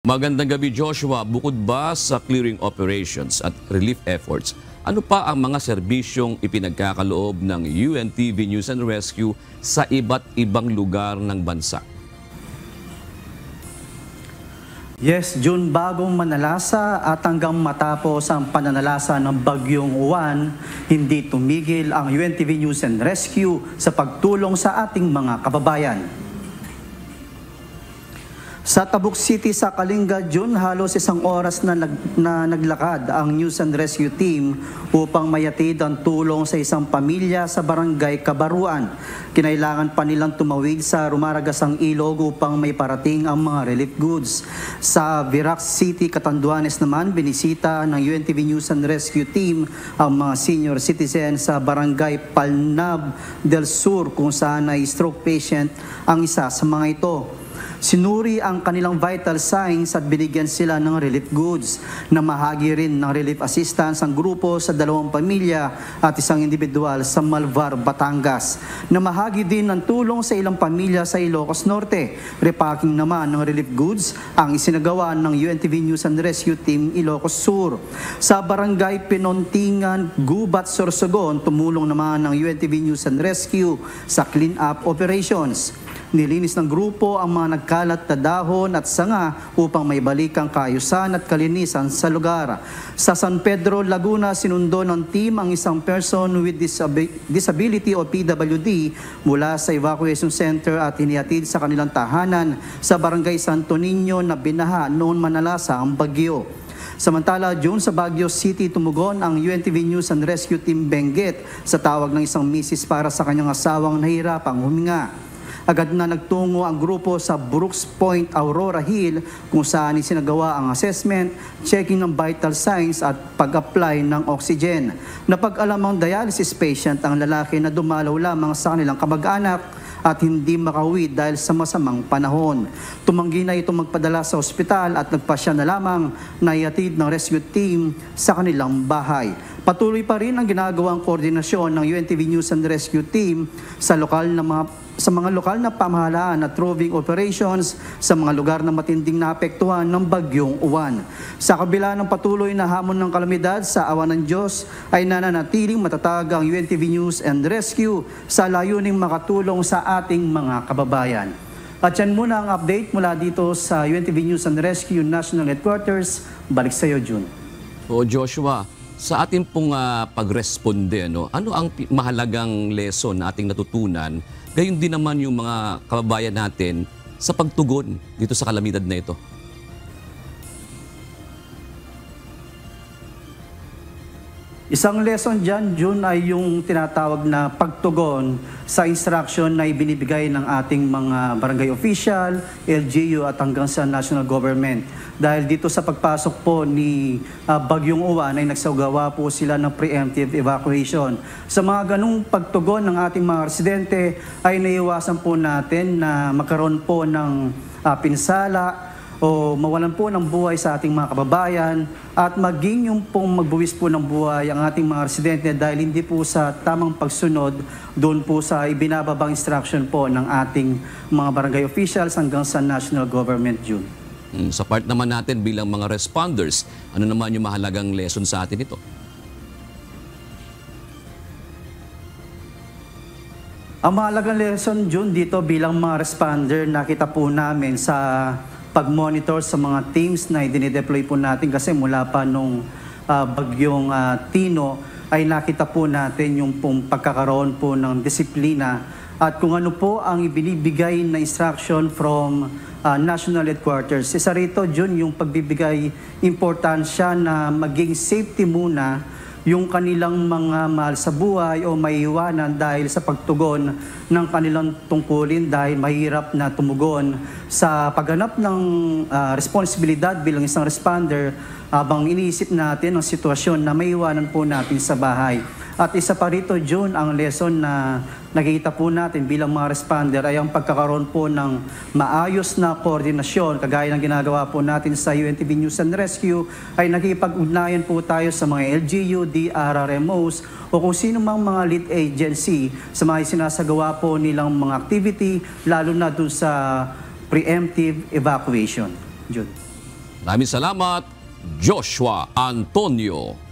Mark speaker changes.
Speaker 1: Magandang gabi, Joshua. Bukod ba sa clearing operations at relief efforts, ano pa ang mga serbisyong ipinagkakaloob ng UNTV News and Rescue sa iba't ibang lugar ng bansa?
Speaker 2: Yes, June, bagong manalasa at hanggang matapos ang pananalasa ng Bagyong Juan, hindi tumigil ang UNTV News and Rescue sa pagtulong sa ating mga kababayan. Sa Tabuk City sa Kalinga, June, halos isang oras na naglakad ang News and Rescue Team upang mayatid ang tulong sa isang pamilya sa Barangay Kabaruan. Kinailangan pa nilang tumawid sa rumaragasang ilog upang may parating ang mga relief goods. Sa Virac City, Catanduanes naman, binisita ng UNTV News and Rescue Team ang mga senior citizen sa Barangay Palnab del Sur kung saan ay stroke patient ang isa sa mga ito. Sinuri ang kanilang vital signs at binigyan sila ng relief goods. Namahagi rin ng relief assistance ang grupo sa 2 pamilya at isang individual sa Malvar, Batangas. Namahagi din ng tulong sa ilang pamilya sa Ilocos Norte. Repacking naman ng relief goods ang isinagawa ng UNTV News and Rescue Team Ilocos Sur. Sa Barangay Pinontingan, Gubat, Sorsogon, tumulong naman ng UNTV News and Rescue sa clean-up operations. Nilinis ng grupo ang mga nagkalat na dahon at sanga upang may balik ang kaayusan at kalinisan sa lugar. Sa San Pedro, Laguna, sinundo ng team ang isang person with disability o PWD mula sa evacuation center at hinihatid sa kanilang tahanan sa Barangay Santo Niño na binaha noon manalasa ang bagyo. Samantala, June, sa Baguio City, tumugon ang UNTV News and Rescue Team Benguet sa tawag ng isang misis para sa kanyang asawang nahirapang huminga. Agad na nagtungo ang grupo sa Brooks Point, Aurora Hill kung saan isinagawa ang assessment, checking ng vital signs at pag-apply ng oxygen. Napag-alam ang dialysis patient ang lalaki na dumalaw lamang sa kanilang kamag-anak at hindi makauwi dahil sa masamang panahon. Tumanggi na itong magpadala sa ospital at nagpasya na lamang na ihatid ng rescue team sa kanilang bahay. Patuloy pa rin ang ginagawang koordinasyon ng UNTV News and Rescue Team sa mga lokal na pamahalaan at roving operations sa mga lugar na matinding naapektuhan ng Bagyong Juan. Sa kabila ng patuloy na hamon ng kalamidad, sa awa ng Diyos ay nananatiling matatag ang UNTV News and Rescue sa layuning makatulong sa ating mga kababayan. At yan muna ang update mula dito sa UNTV News and Rescue National Headquarters. Balik sa iyo, June.
Speaker 1: O Joshua, sa ating pong pagresponde, ano ang mahalagang lesson na ating natutunan, gayon din naman yung mga kababayan natin sa pagtugon dito sa kalamidad na ito?
Speaker 2: Isang lesson dyan, June, ay yung tinatawag na pagtugon sa instruction na ibinibigay ng ating mga barangay official, LGU at hanggang sa national government. Dahil dito sa pagpasok po ni Bagyong Juan ay nagsagawa po sila ng preemptive evacuation. Sa mga ganung pagtugon ng ating mga residente ay naiwasan po natin na magkaroon po ng pinsala o mawalan po ng buhay sa ating mga kababayan at maging yung pong magbuwis po ng buhay ang ating mga residente dahil hindi po sa tamang pagsunod doon po sa ibinababang instruction po ng ating mga barangay officials hanggang sa national government, June.
Speaker 1: Sa part naman natin bilang mga responders, ano naman yung mahalagang lesson sa atin ito?
Speaker 2: Ang mahalagang lesson, June, dito bilang mga responder, nakita po namin sa pag-monitor sa mga teams na idinideploy po natin kasi mula pa nung Bagyong Tino ay nakita po natin yung pong pagkakaroon po ng disiplina at kung ano po ang ibinibigay na instruction from national headquarters. Isa rito, June, yung pagbibigay importansya na maging safety muna yung kanilang mga mahal sa buhay o maiiwanan dahil sa pagtugon ng kanilang tungkulin dahil mahirap na tumugon sa pagganap ng responsibilidad bilang isang responder habang iniisip natin ang sitwasyon na maiiwanan po natin sa bahay. At isa pa rito, June, ang lesson na nakikita po natin bilang mga responder ay ang pagkakaroon po ng maayos na koordinasyon. Kagaya ng ginagawa po natin sa UNTV News and Rescue ay nakikipag-ugnayan po tayo sa mga LGU, DRRMOs o kung sino mang mga lead agency sa mga sinasagawa po nilang mga activity lalo na dun sa preemptive evacuation. June.
Speaker 1: Maraming salamat, Joshua Antonio.